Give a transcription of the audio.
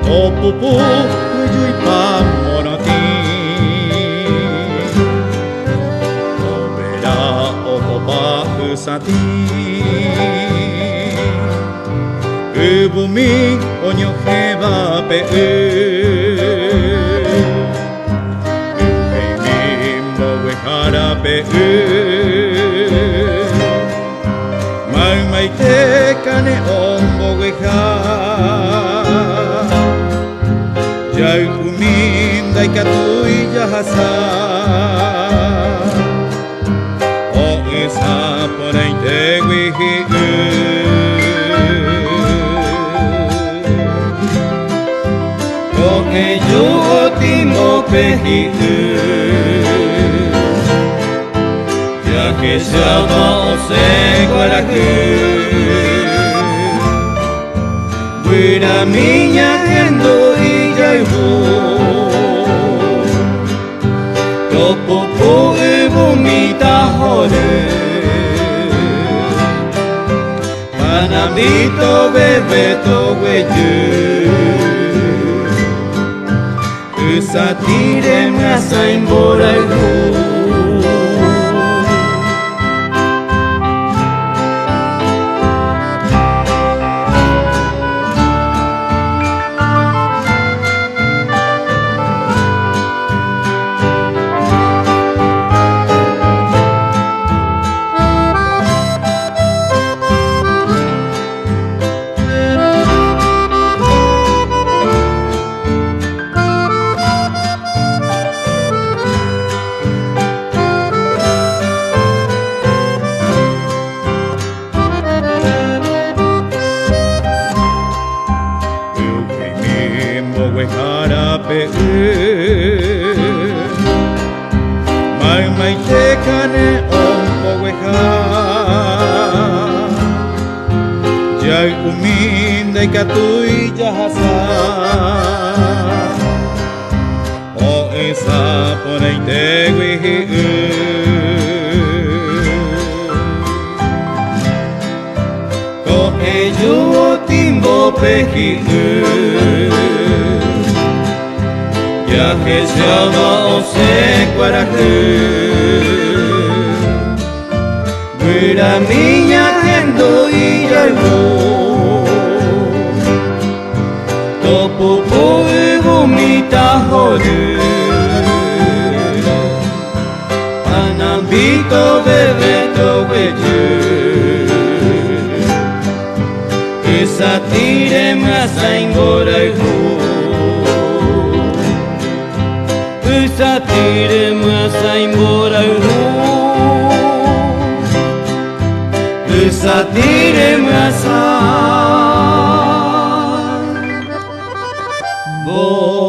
Opupu ujui pamonoti Obera opopa usati Ubumi onyoheba pe Uheimimbo wehara pe Maumaite kane ombo wehara Jau kuminda ikatui jahasa O esa porém te wihi Ko e ju o timo pehi Ya que se ama o se guaraku Buena minha endo Topopo ubumita hore Manabito bebeto weju Usatire masain boraihu Mai te kane ompo weha Jau kuminda ikatui jahasa O esa porém te wihi Ko e juo timbo pehi Ya que se ama o se guaraku Buena minha endo iraiu Topopo ubumita hore Anambito bebeto weju Usatire masain boraihu Usatire masain boraihu Usatire masain boraihu